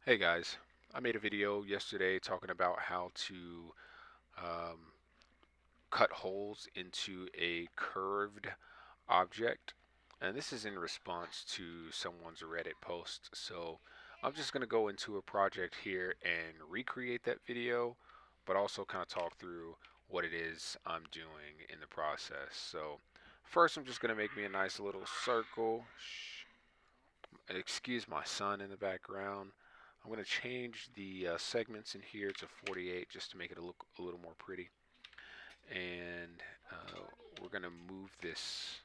Hey guys, I made a video yesterday talking about how to um, cut holes into a curved object, and this is in response to someone's Reddit post. So I'm just going to go into a project here and recreate that video, but also kind of talk through what it is I'm doing in the process. So first I'm just going to make me a nice little circle. Shh. Excuse my son in the background. I'm going to change the segments in here to 48 just to make it look a little more pretty. And we're going to move this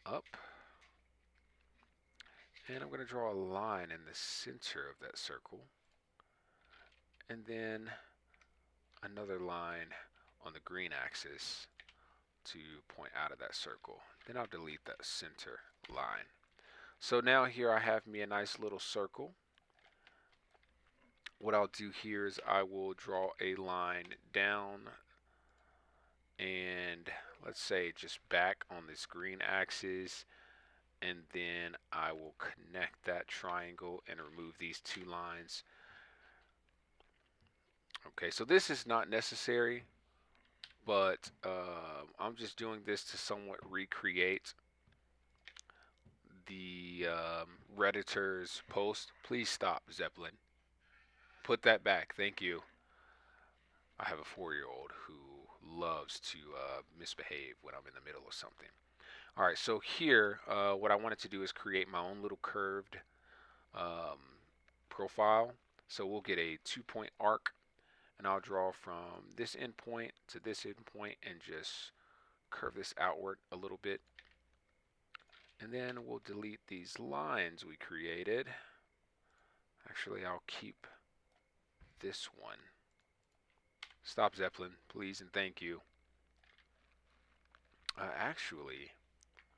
up. And I'm going to draw a line in the center of that circle. And then another line on the green axis to point out of that circle. Then I'll delete that center line. So now here I have me a nice little circle. What I'll do here is I will draw a line down and let's say just back on this green axis, and then I will connect that triangle and remove these two lines. Okay, so this is not necessary, but I'm just doing this to somewhat recreate the Redditor's post. Please stop, Zeppelin. Put that back. Thank you. I have a 4-year-old who loves to misbehave when I'm in the middle of something. All right, so here, what I wanted to do is create my own little curved um, profile. So we'll get a 2-point arc, and I'll draw from this endpoint to this endpoint and just curve this outward a little bit. And then we'll delete these lines we created. Actually, I'll keep this one. Stop, Zeppelin, please and thank you. Actually,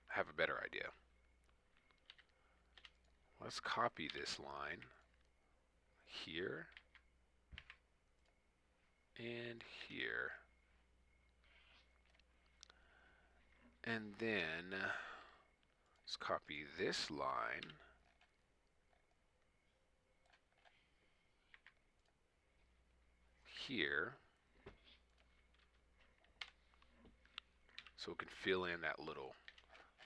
I have a better idea. Let's copy this line here and here. And then let's copy this line here so it can fill in that little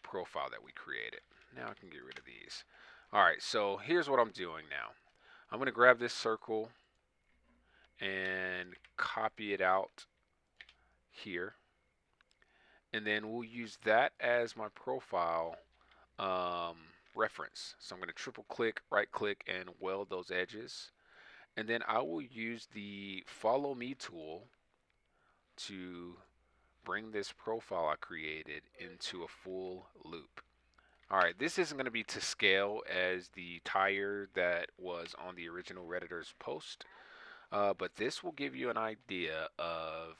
profile that we created. Now I can get rid of these. All right, so here's what I'm doing now. I'm going to grab this circle and copy it out here. And then we'll use that as my profile um, reference. So I'm going to triple click, right click, and weld those edges. And then I will use the follow me tool to bring this profile I created into a full loop. All right, this isn't going to be to scale as the tire that was on the original Redditor's post, but this will give you an idea of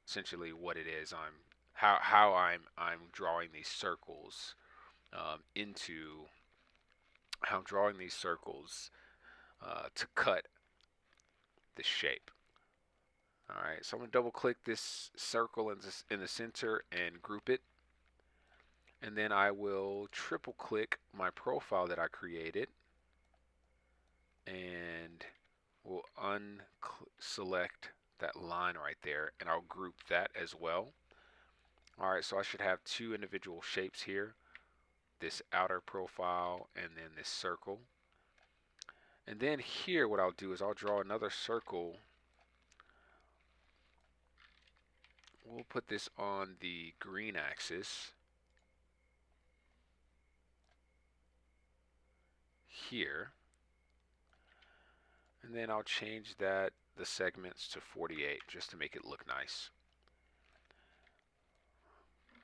essentially what it is I'm drawing these circles into how I'm drawing these circles to cut the shape. All right, so I'm going to double click this circle in the center and group it. And then I will triple click my profile that I created and we'll unselect that line right there and I'll group that as well. All right, so I should have two individual shapes here, this outer profile and then this circle. And then here what I'll do is I'll draw another circle. We'll put this on the green axis here. And then I'll change the segments to 48 just to make it look nice.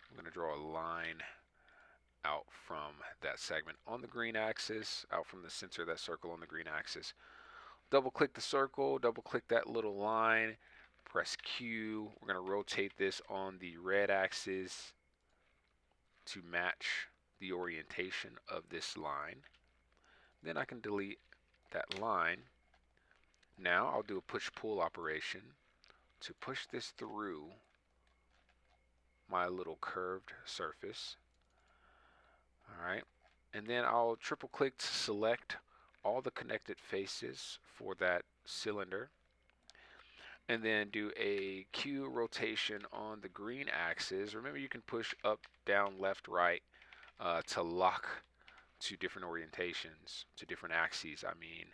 I'm going to draw a line out from that segment on the green axis, out from the center of that circle on the green axis. Double click the circle, double click that little line, press Q. We're going to rotate this on the red axis to match the orientation of this line. Then I can delete that line. Now I'll do a push-pull operation to push this through my little curved surface. All right, and then I'll triple click to select all the connected faces for that cylinder, and then do a Q rotation on the green axis. Remember, you can push up, down, left, right to lock to different orientations, to different axes, I mean,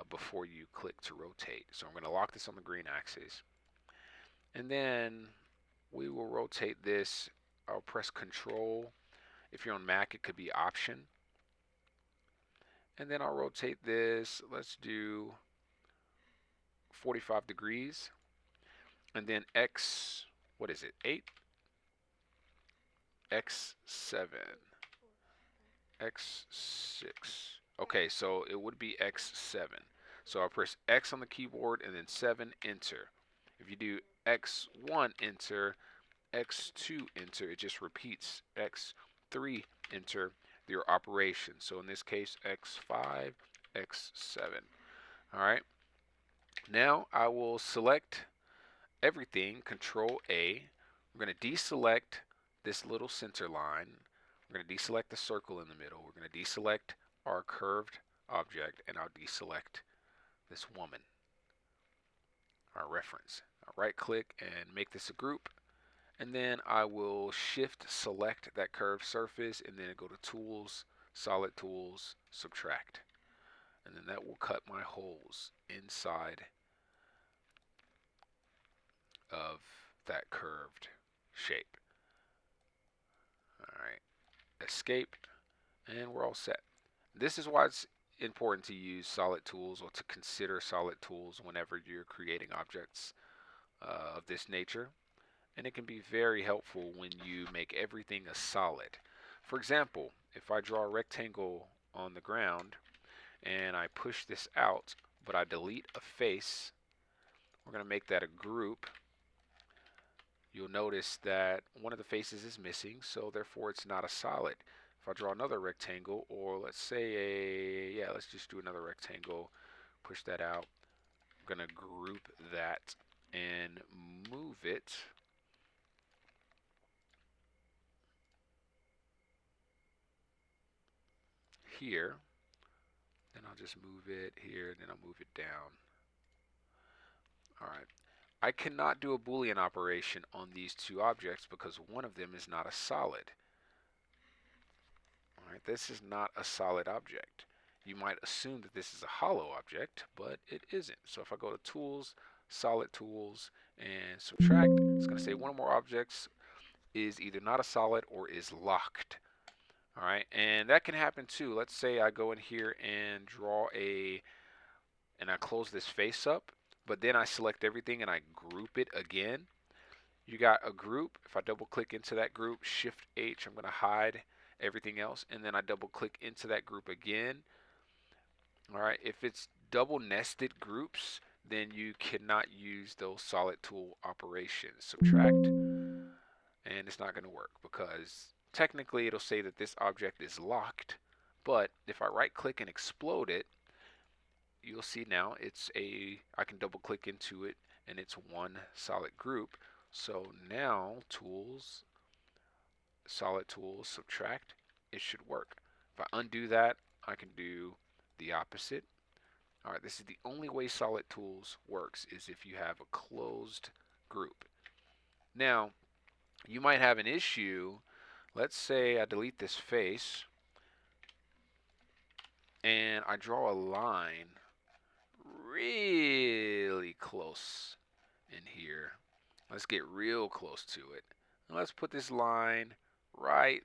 before you click to rotate. So I'm going to lock this on the green axis. And then we will rotate this. I'll press Control. If you're on Mac, it could be Option. And then I'll rotate this. Let's do 45 degrees. And then X, what is it, 8? X7. X6. Okay, so it would be X7. So I'll press X on the keyboard and then 7, enter. If you do X1, enter, X2, enter, it just repeats. X3, enter your operation. So in this case, X5, X7. All right. Now I will select everything, Control A. We're going to deselect this little center line. We're going to deselect the circle in the middle. We're going to deselect our curved object, and I'll deselect this woman, our reference. I'll right click and make this a group, and then I will shift select that curved surface, and then go to Tools, Solid Tools, Subtract. And then that will cut my holes inside of that curved shape. All right, escape, and we're all set. This is why it's important to use solid tools, or to consider solid tools whenever you're creating objects of this nature. And it can be very helpful when you make everything a solid. For example, if I draw a rectangle on the ground and I push this out, but I delete a face, we're going to make that a group. You'll notice that one of the faces is missing, so therefore it's not a solid. If I draw another rectangle, or let's say let's just do another rectangle, push that out. I'm going to group that and move it here. Then I'll just move it here, then I'll move it down. All right. I cannot do a Boolean operation on these two objects because one of them is not a solid. All right, this is not a solid object. You might assume that this is a hollow object, but it isn't. So if I go to Tools, Solid Tools, and Subtract, it's going to say one or more objects is either not a solid or is locked. All right, and that can happen too. Let's say I go in here and draw and I close this face up, but then I select everything and I group it again. You got a group. If I double click into that group, Shift H, I'm going to hide everything else, and then I double click into that group again. All right, if it's double nested groups, then you cannot use those solid tool operations. Subtract, and it's not going to work because technically it'll say that this object is locked, but if I right click and explode it, you'll see now I can double click into it and it's one solid group. So now Tools, Solid Tools, Subtract, it should work. If I undo that, I can do the opposite. All right, this is the only way Solid Tools works, is if you have a closed group. Now, you might have an issue. Let's say I delete this face and I draw a line really close in here. Let's get real close to it. And let's put this line right,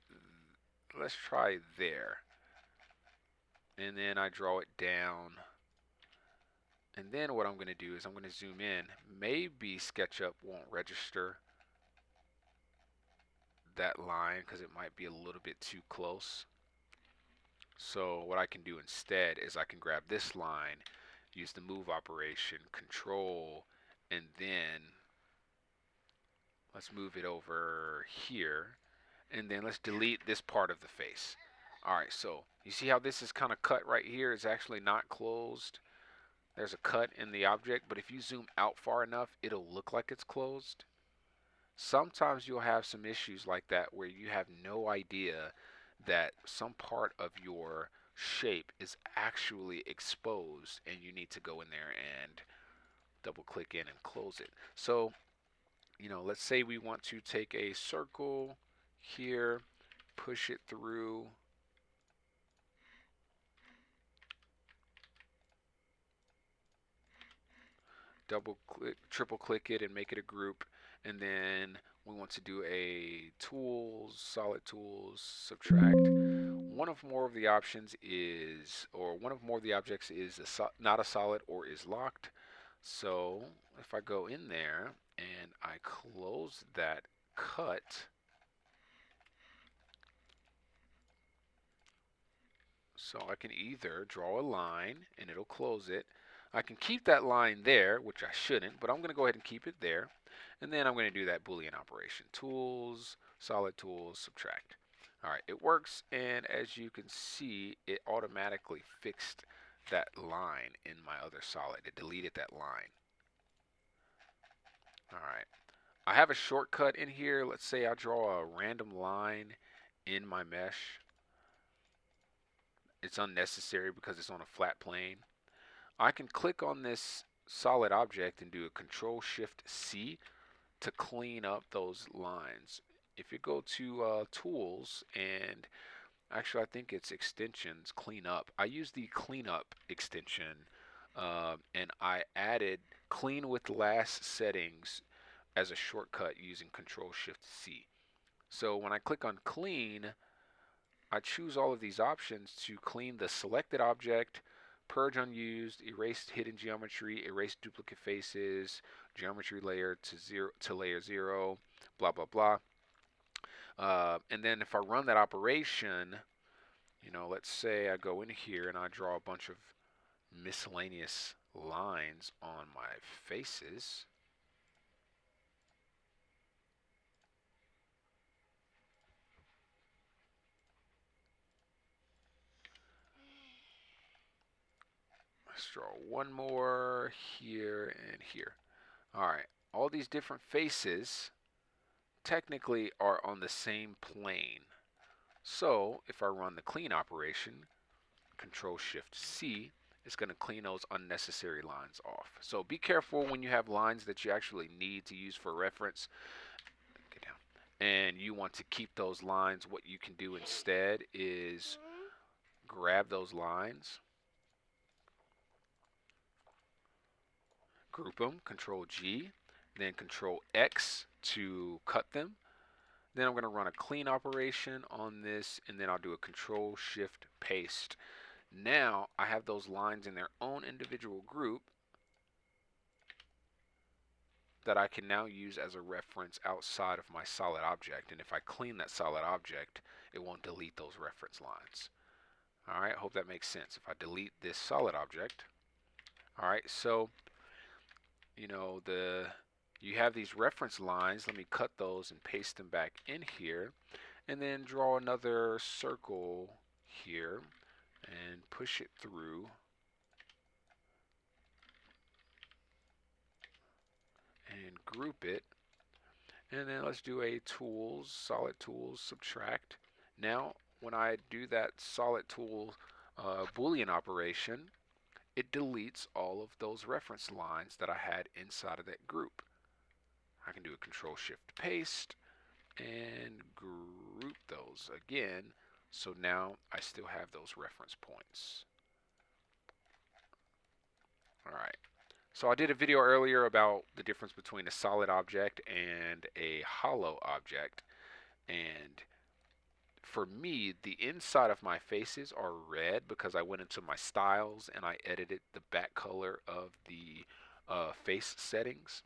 let's try there. And then I draw it down. And then what I'm going to do is I'm going to zoom in. Maybe SketchUp won't register that line because it might be a little bit too close. So what I can do instead is I can grab this line, use the move operation, Control, and then let's move it over here, and then let's delete this part of the face. All right, so you see how this is kind of cut right here? It's actually not closed. There's a cut in the object, but if you zoom out far enough, it'll look like it's closed. Sometimes you'll have some issues like that where you have no idea that some part of your shape is actually exposed, and you need to go in there and double click in and close it. So, let's say we want to take a circle here, push it through, double click, triple click it and make it a group. And then we want to do a tools, solid tools, subtract. One of more of the options is, or one of more of the objects is not a solid or is locked. So if I go in there and I close that cut, so I can either draw a line and it'll close it. I can keep that line there, which I shouldn't, but I'm going to go ahead and keep it there. And then I'm going to do that Boolean operation. Tools, solid tools, subtract. All right, it works, and as you can see, it automatically fixed that line in my other solid. It deleted that line. All right, I have a shortcut in here. Let's say I draw a random line in my mesh. It's unnecessary because it's on a flat plane. I can click on this solid object and do a Control Shift C to clean up those lines. If you go to Tools, and actually I think it's Extensions, Clean Up. I use the Clean Up extension, and I added Clean with Last Settings as a shortcut using Control Shift C. So when I click on Clean, I choose all of these options to clean the selected object, purge unused, erase hidden geometry, erase duplicate faces, geometry layer to layer 0, blah blah blah. And then if I run that operation, let's say I go in here and I draw a bunch of miscellaneous lines on my faces. Let's draw one more here and here. All right, all these different faces technically are on the same plane. So if I run the clean operation, Control Shift C, it's going to clean those unnecessary lines off. So be careful when you have lines that you actually need to use for reference. Get down. And you want to keep those lines. What you can do instead is grab those lines, group them, Control G, then Control X to cut them. Then I'm going to run a clean operation on this, and then I'll do a Control Shift Paste. Now I have those lines in their own individual group that I can now use as a reference outside of my solid object. And if I clean that solid object, it won't delete those reference lines. All right, I hope that makes sense. If I delete this solid object, all right, so you have these reference lines. Let me cut those and paste them back in here, and then draw another circle here and push it through and group it. And then let's do a tools, solid tools, subtract. Now, when I do that solid tool Boolean operation, it deletes all of those reference lines that I had inside of that group. I can do a Control Shift Paste and group those again. So now I still have those reference points. All right. So I did a video earlier about the difference between a solid object and a hollow object. And for me, the inside of my faces are red because I went into my styles and I edited the back color of the face settings.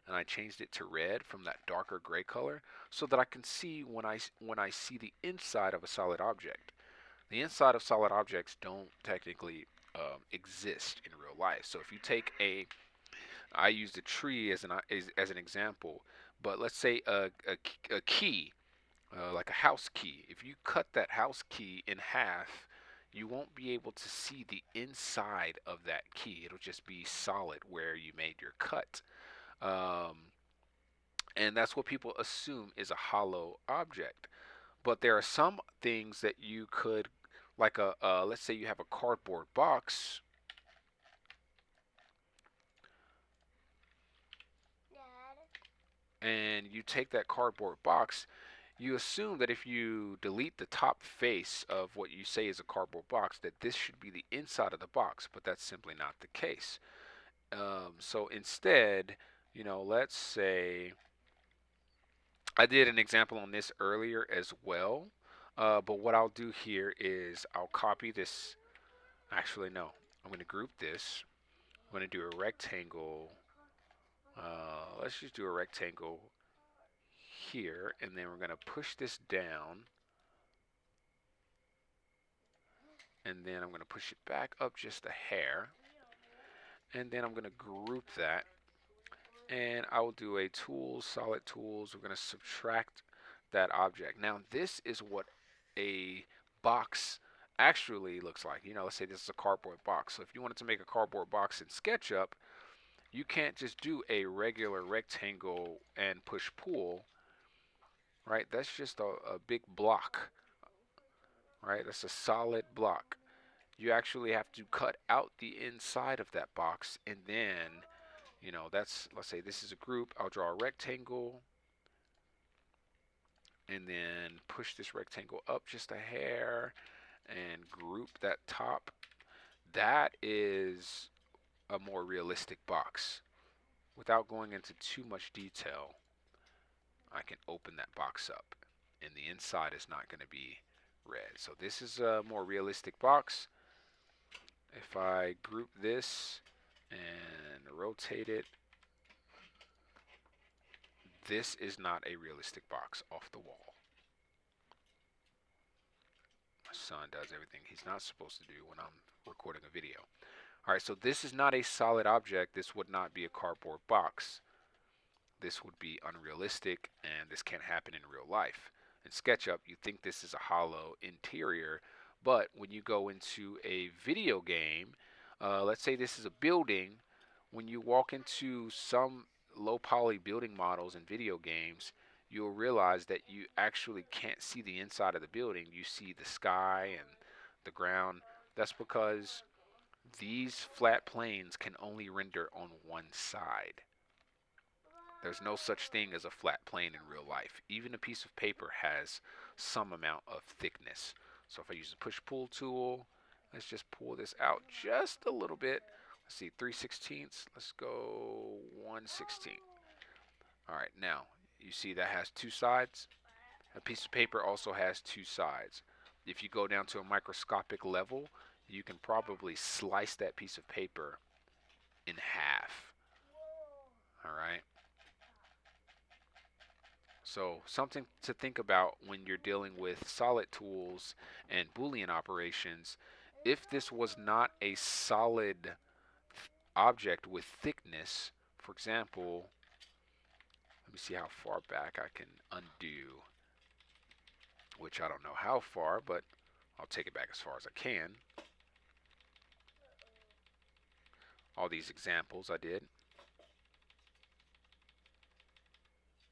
And I changed it to red from that darker gray color so that I can see when I see the inside of a solid object. The inside of solid objects don't technically exist in real life. So if you take I used a tree as an example, but let's say a key, like a house key. If you cut that house key in half, you won't be able to see the inside of that key. It'll just be solid where you made your cut. Um, and that's what people assume is a hollow object. But there are some things that you could like let's say you have a cardboard box, and you take that cardboard box, you assume that if you delete the top face of what you say is a cardboard box, that this should be the inside of the box, but that's simply not the case. So instead, let's say I did an example on this earlier as well, but what I'll do here is I'll copy this. Actually, no, I'm going to group this. I'm going to do a rectangle. Let's just do a rectangle here, and then we're going to push this down, and then I'm going to push it back up just a hair, and then I'm going to group that, and I will do a tools, solid tools. We're going to subtract that object. Now, this is what a box actually looks like. Let's say this is a cardboard box. So if you wanted to make a cardboard box in SketchUp, you can't just do a regular rectangle and push pull, right? That's just a big block, right? That's a solid block. You actually have to cut out the inside of that box, and then, let's say this is a group. I'll draw a rectangle, and then push this rectangle up just a hair, and group that top. That is a more realistic box. Without going into too much detail, I can open that box up, and the inside is not going to be red. So this is a more realistic box. If I group this and rotate it, this is not a realistic box off the wall. My son does everything he's not supposed to do when I'm recording a video. All right, so this is not a solid object. This would not be a cardboard box. This would be unrealistic, and this can't happen in real life. In SketchUp, you think this is a hollow interior, but when you go into a video game, let's say this is a building. When you walk into some low poly building models in video games, you'll realize that you actually can't see the inside of the building. You see the sky and the ground. That's because these flat planes can only render on one side. There's no such thing as a flat plane in real life. Even a piece of paper has some amount of thickness. So if I use the push-pull tool, let's just pull this out just a little bit. Let's see, 3/16. Let's go 1/16. All right, now you see that has two sides. A piece of paper also has two sides. If you go down to a microscopic level, you can probably slice that piece of paper in half. All right. So something to think about when you're dealing with solid tools and Boolean operations. If this was not a solid object with thickness, for example, let me see how far back I can undo, which I don't know how far, but I'll take it back as far as I can. All these examples I did.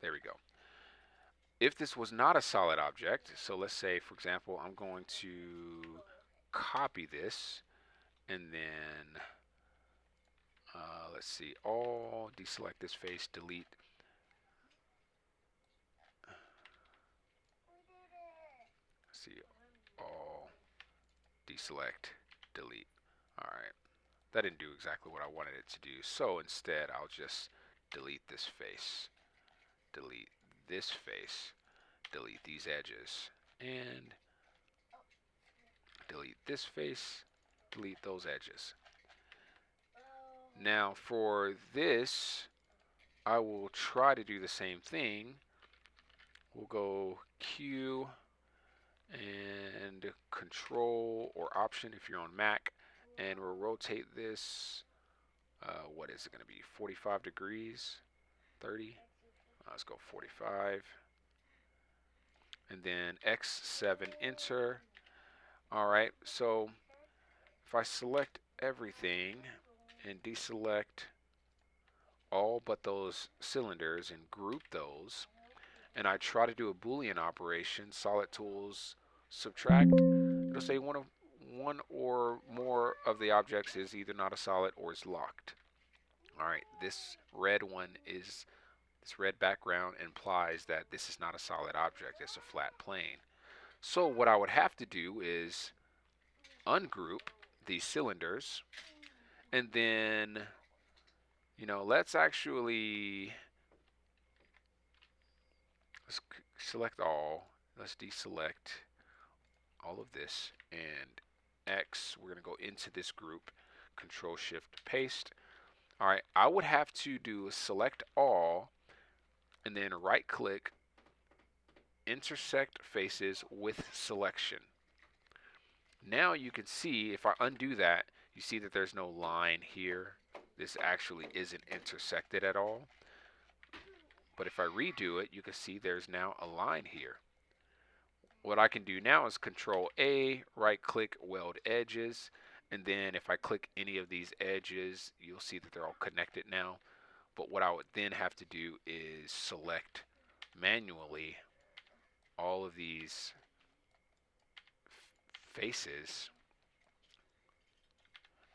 There we go. If this was not a solid object, so let's say, for example, I'm going to copy this, and then let's see, all, deselect this face, delete. Let's see, all, deselect, delete. All right, that didn't do exactly what I wanted it to do. So instead, I'll just delete this face, delete this face, delete these edges, and delete this face, delete those edges. Now for this, I will try to do the same thing. We'll go Q and Control or Option if you're on Mac, and we'll rotate this. What is it going to be? 45 degrees, 30. Let's go 45. And then X7, Enter. All right, so if I select everything and deselect all but those cylinders and group those, and I try to do a Boolean operation, solid tools, subtract, it'll say one or more of the objects is either not a solid or is locked. All right, this red background implies that this is not a solid object, it's a flat plane. So what I would have to do is ungroup these cylinders, and then, let's actually, let's select all. Let's deselect all of this, and X, we're going to go into this group, Control Shift Paste. All right, I would have to do select all, and then right click, intersect faces with selection. Now you can see, if I undo that, you see that there's no line here. This actually isn't intersected at all. But if I redo it, you can see there's now a line here. What I can do now is Control A, right click, weld edges, and then if I click any of these edges, you'll see that they're all connected now. But what I would then have to do is select manually all of these faces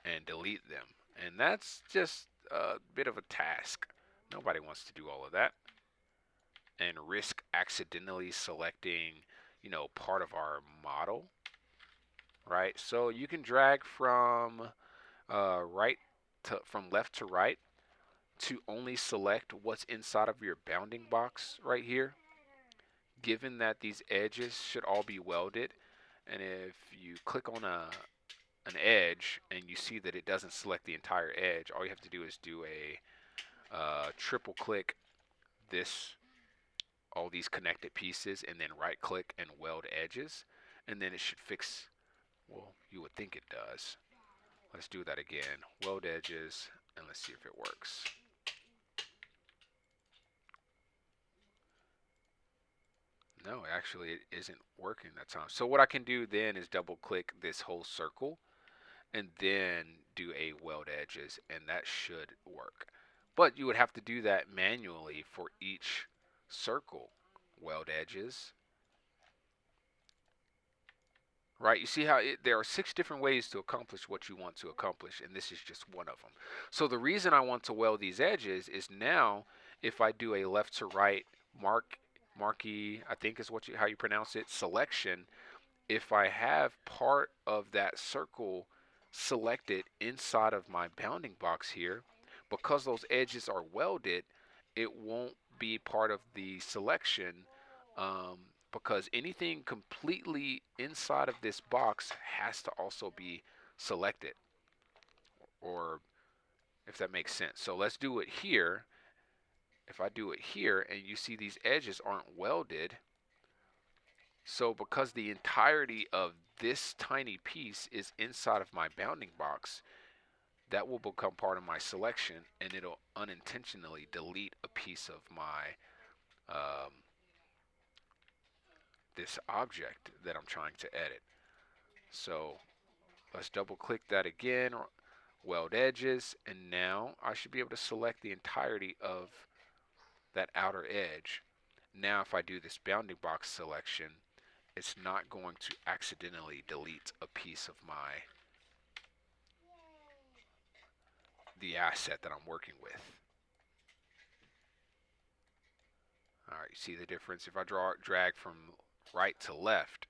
and delete them. And that's just a bit of a task. Nobody wants to do all of that and risk accidentally selecting, part of our model, right? So you can drag from from left to right to only select what's inside of your bounding box right here, given that these edges should all be welded. And if you click on an edge and you see that it doesn't select the entire edge, all you have to do is do a triple click all these connected pieces, and then right click and weld edges, and then it should fix, well, you would think it does. Let's do that again. Weld edges, and let's see if it works. No, actually it isn't working that time. So what I can do then is double click this whole circle and then do a weld edges, and that should work. But you would have to do that manually for each circle. Weld edges. Right, you see how there are 6 different ways to accomplish what you want to accomplish, and this is just one of them. So the reason I want to weld these edges is now if I do a left to right marquee, I think is how you pronounce it, selection, if I have part of that circle selected inside of my bounding box here, because those edges are welded, it won't be part of the selection, because anything completely inside of this box has to also be selected, or if that makes sense. So let's do it here. If I do it here and you see these edges aren't welded, so because the entirety of this tiny piece is inside of my bounding box, that will become part of my selection, and it'll unintentionally delete a piece of my this object that I'm trying to edit. So let's double click that again, weld edges, and now I should be able to select the entirety of that outer edge. Now if I do this bounding box selection, it's not going to accidentally delete a piece of the asset that I'm working with. All right, you see the difference? If I drag from right to left,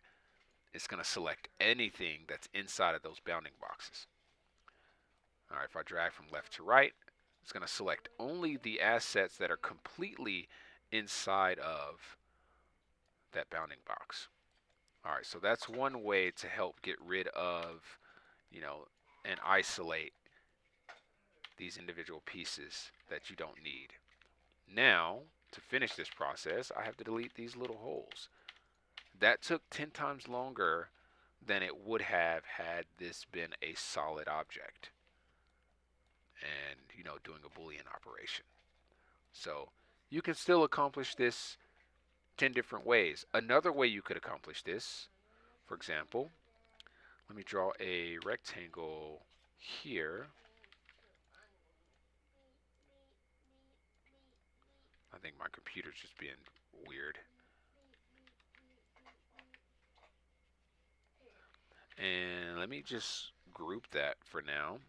it's going to select anything that's inside of those bounding boxes. All right, if I drag from left to right, it's going to select only the assets that are completely inside of that bounding box. All right, so that's one way to help get rid of, and isolate these individual pieces that you don't need. Now, to finish this process, I have to delete these little holes. That took 10 times longer than it would have had this been a solid object and, doing a Boolean operation. So you can still accomplish this 10 different ways. Another way you could accomplish this, for example, let me draw a rectangle here. I think my computer's just being weird. And let me just group that for now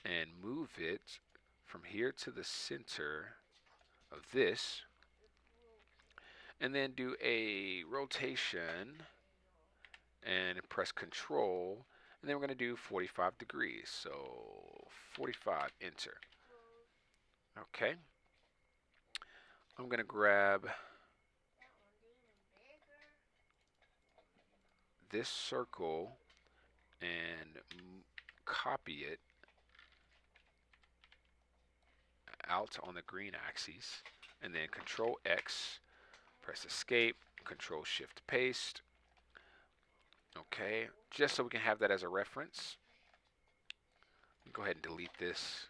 and move it from here to the center of this, and then do a rotation and press control, and then we're going to do 45 degrees. So 45, enter. Okay, I'm going to grab this circle and copy it out on the green axis, and then control X, press escape, control shift paste. Okay, just so we can have that as a reference. Go ahead and delete this.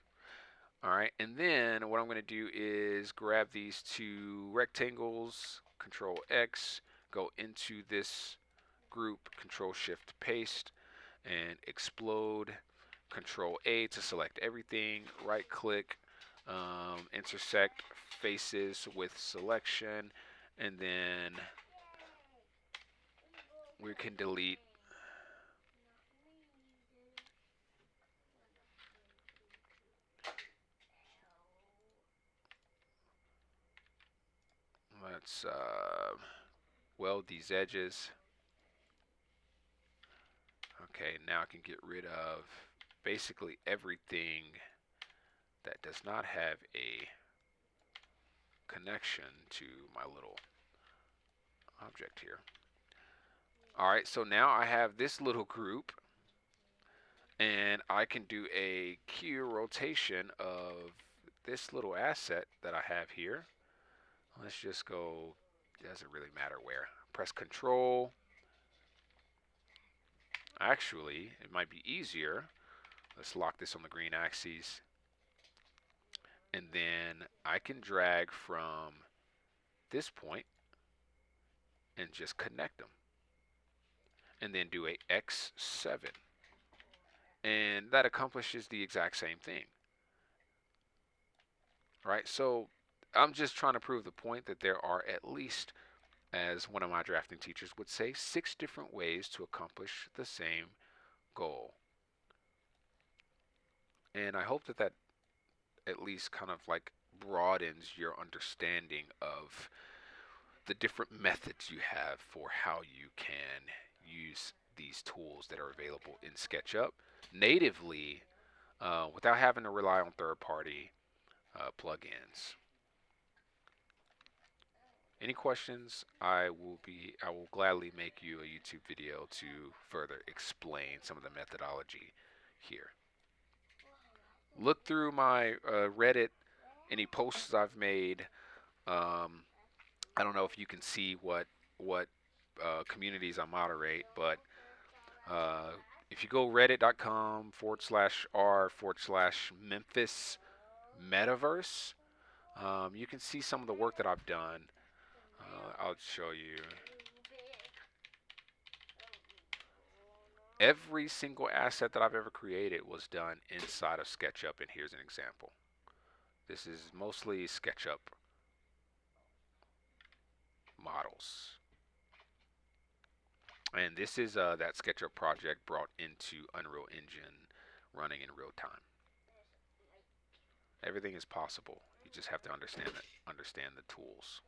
All right, and then what I'm going to do is grab these two rectangles, control X, go into this group, control shift paste, and explode, control A to select everything, right click, intersect faces with selection, and then we can delete. Let's weld these edges. Okay, now I can get rid of basically everything that does not have a connection to my little object here. All right, so now I have this little group, and I can do a Q rotation of this little asset that I have here. Let's just go, it doesn't really matter where. Press control. Actually, it might be easier. Let's lock this on the green axis. And then I can drag from this point and just connect them. And then do a X7. And that accomplishes the exact same thing. Right? So I'm just trying to prove the point that there are at least, as one of my drafting teachers would say, 6 different ways to accomplish the same goal. And I hope that that at least kind of like broadens your understanding of the different methods you have for how you can use these tools that are available in SketchUp natively, without having to rely on third-party plugins. Any questions? I will gladly make you a YouTube video to further explain some of the methodology here. Look through my Reddit, any posts I've made. I don't know if you can see what communities I moderate, but uh, if you go reddit.com/r/Memphis Metaverse, you can see some of the work that I've done. I'll show you. Every single asset that I've ever created was done inside of SketchUp, and here's an example. This is mostly SketchUp models. And this is that SketchUp project brought into Unreal Engine running in real time. Everything is possible. You just have to understand the tools.